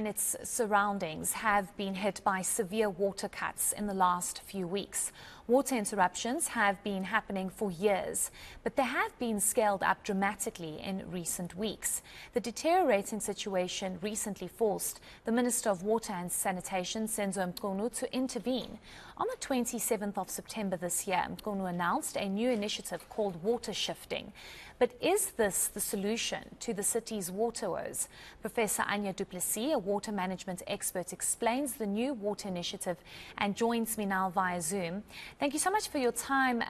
and its surroundings have been hit by severe water cuts in the last few weeks. Water interruptions have been happening for years, but they have been scaled up dramatically in recent weeks. The deteriorating situation recently forced the Minister of Water and Sanitation, Senzo Mchunu, to intervene. On the 27th of September this year, Mchunu announced a new initiative called water shifting. But is this the solution to the city's water woes? Professor Anja du Plessis, a water management expert, explains the new water initiative and joins me now via Zoom. Thank you so much for your time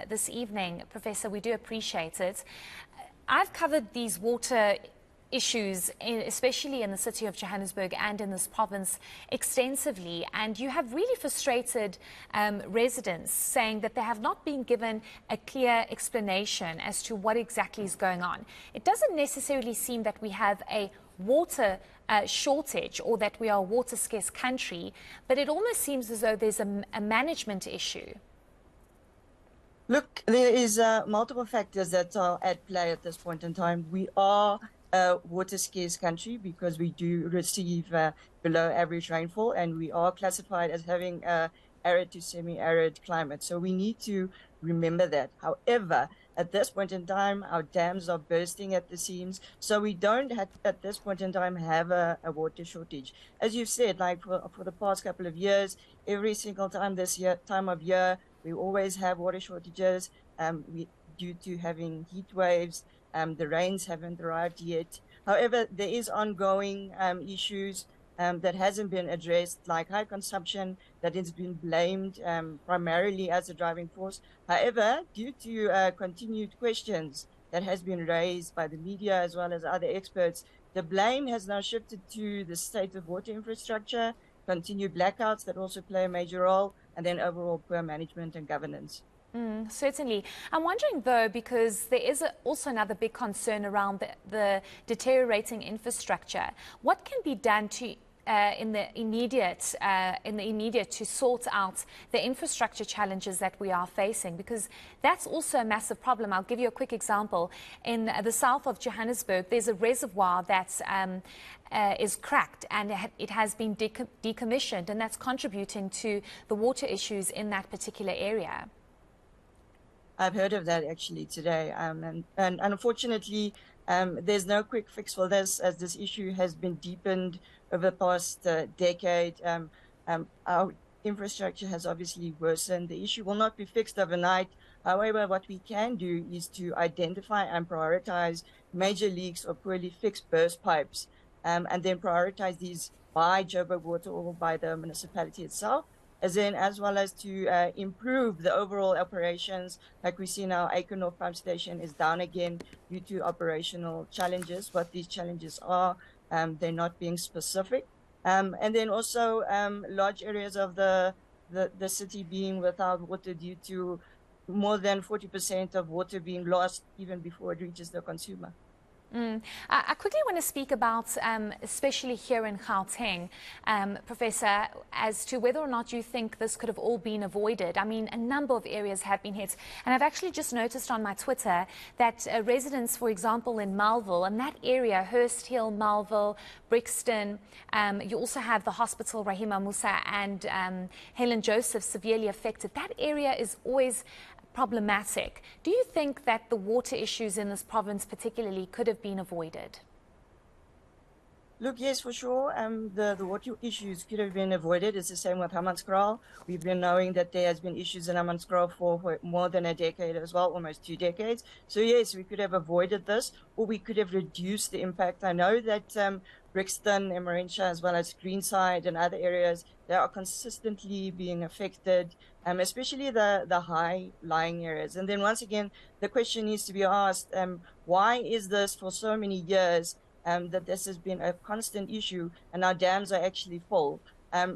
this evening, Professor. We do appreciate it. I've covered these water issues, especially in the city of Johannesburg and in this province, extensively, and you have really frustrated residents, saying that they have not been given a clear explanation as to what exactly is going on. It doesn't necessarily seem that we have a water shortage or that we are a water scarce country, but it almost seems as though there's a management issue. Look, there is multiple factors that are at play at this point in time. We are a water scarce country because we do receive below average rainfall, and we are classified as having arid to semi-arid climate. So we need to remember that. However, at this point in time, our dams are bursting at the seams. So we don't at this point in time have a water shortage. As you've said, like for the past couple of years, every single time time of year, we always have water shortages due to having heat waves. The rains haven't arrived yet. However, there is ongoing issues that hasn't been addressed, like high consumption that has been blamed primarily as a driving force. However, due to continued questions that has been raised by the media as well as other experts, the blame has now shifted to the state of water infrastructure, continued blackouts that also play a major role, and then overall poor management and governance. Certainly. I'm wondering, though, because there is also another big concern around the deteriorating infrastructure. What can be done to in the immediate to sort out the infrastructure challenges that we are facing, because that's also a massive problem. I'll give you a quick example. In the south of Johannesburg, there's a reservoir that is cracked, and it has been decommissioned, and that's contributing to the water issues in that particular area. I've heard of that actually today, and unfortunately, there's no quick fix for this, as this issue has been deepened over the past decade. Our infrastructure has obviously worsened. The issue will not be fixed overnight. However, what we can do is to identify and prioritize major leaks or poorly fixed burst pipes, and then prioritize these by Joburg Water or by the municipality itself, as well as to improve the overall operations. Like we see now, North Pump Station is down again due to operational challenges. What these challenges are, they're not being specific. And then also large areas of the city being without water due to more than 40% of water being lost even before it reaches the consumer. I quickly want to speak about, especially here in Gauteng, Professor, as to whether or not you think this could have all been avoided. I mean, a number of areas have been hit, and I've actually just noticed on my Twitter that residents, for example, in Malville, and that area, Hurst Hill, Malville, Brixton, you also have the hospital, Rahima Musa, and Helen Joseph, severely affected. That area is always problematic. Do you think that the water issues in this province particularly could have been avoided? Look, yes, for sure. The water issues could have been avoided. It's the same with Hammanskraal. We've been knowing that there has been issues in Hammanskraal for more than a decade as well, almost 2 decades. So yes, we could have avoided this, or we could have reduced the impact. I know that Brixton, Emmarentia, as well as Greenside and other areas, they are consistently being affected, especially the high-lying areas. And then once again, the question needs to be asked, why is this for so many years that this has been a constant issue, and our dams are actually full?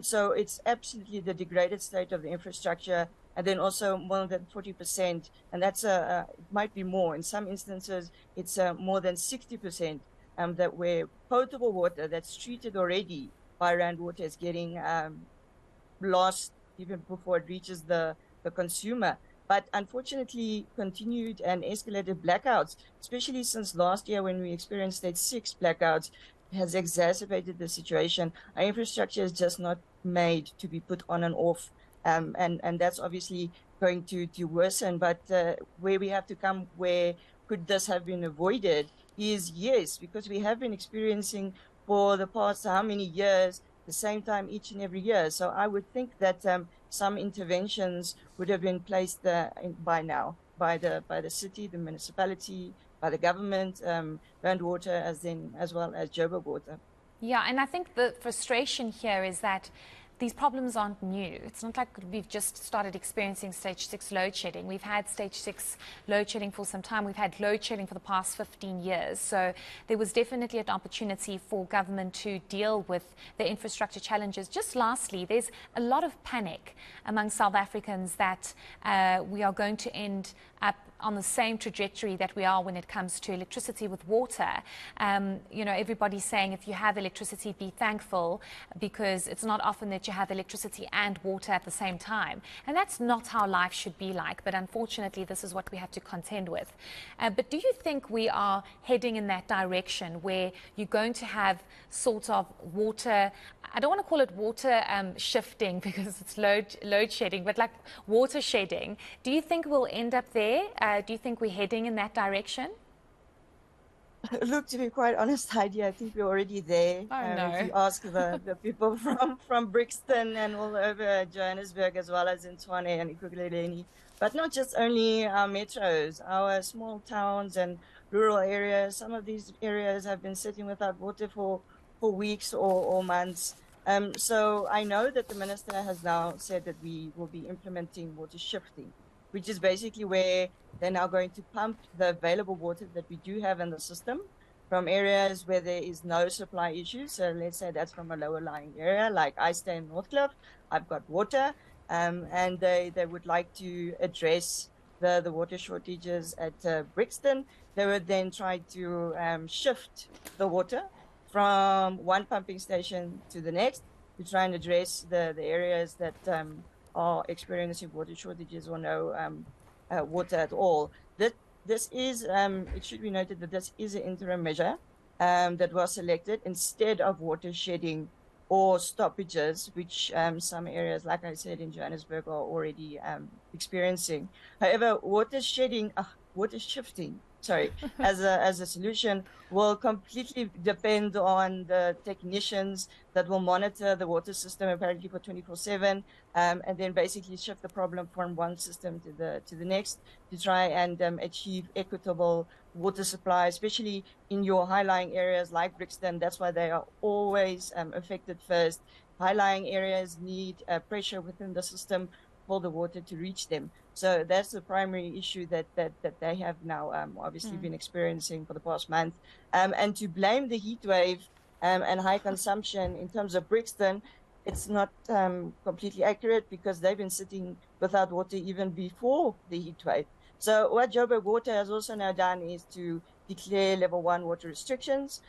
So it's absolutely the degraded state of the infrastructure, and then also more than 40%, and that's it might be more. In some instances, it's more than 60%. That where potable water that's treated already by Rand Water is getting lost even before it reaches the consumer. But unfortunately, continued and escalated blackouts, especially since last year when we experienced stage 6 blackouts, has exacerbated the situation. Our infrastructure is just not made to be put on and off, and that's obviously going to worsen. But where we have to come, where could this have been avoided, is yes, because we have been experiencing for the past how many years the same time each and every year. So I would think that some interventions would have been placed by now by the city, the municipality, by the government, Rand Water, as well as Joburg Water. Yeah, and I think the frustration here is that these problems aren't new. It's not like we've just started experiencing stage 6 load shedding. We've had stage 6 load shedding for some time. We've had load shedding for the past 15 years. So there was definitely an opportunity for government to deal with the infrastructure challenges. Just lastly, there's a lot of panic among South Africans that we are going to end up on the same trajectory that we are when it comes to electricity with water. Everybody's saying if you have electricity, be thankful, because it's not often that you have electricity and water at the same time. And that's not how life should be like, but unfortunately this is what we have to contend with. But do you think we are heading in that direction where you're going to have sort of water, I don't want to call it water shifting because it's load shedding, but like water shedding? Do you think we'll end up there? Do you think we're heading in that direction? Look, to be quite honest, Heidi, I think we're already there. Oh, If no. you ask the people from Brixton and all over Johannesburg, as well as in Tshwane and Ekurhuleni, but not just only our metros, our small towns and rural areas. Some of these areas have been sitting without water for weeks or months. So I know that the minister has now said that we will be implementing water shifting, which is basically where they're now going to pump the available water that we do have in the system from areas where there is no supply issues. So let's say that's from a lower lying area, like I stay in Northcliffe, I've got water, and they would like to address the water shortages at Brixton. They would then try to shift the water from one pumping station to the next to try and address the areas that are experiencing water shortages or no water at all. This is, it should be noted that this is an interim measure that was selected instead of water shedding or stoppages, which some areas, like I said, in Johannesburg are already experiencing. However, water shifting, sorry, as a solution will completely depend on the technicians that will monitor the water system apparently for 24/7, and then basically shift the problem from one system to the next to try and achieve equitable water supply, especially in your high-lying areas like Brixton. That's why they are always affected first. High-lying areas need pressure within the system for the water to reach them. So that's the primary issue that they have now obviously been experiencing for the past month. And to blame the heat wave and high consumption in terms of Brixton, it's not completely accurate, because they've been sitting without water even before the heat wave. So what Joburg Water has also now done is to declare level 1 water restrictions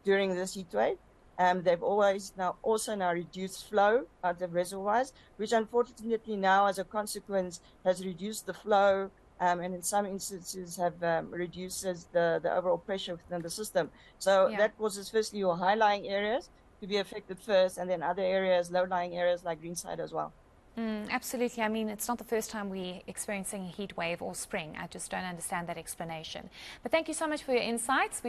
during this heat wave. They've always now also reduced flow out of reservoirs, which unfortunately now, as a consequence, has reduced the flow and in some instances have reduces the overall pressure within the system. So that causes firstly your high-lying areas to be affected first, and then other areas, low-lying areas like Greenside as well. Absolutely. I mean, it's not the first time we're experiencing a heat wave or spring. I just don't understand that explanation. But thank you so much for your insights.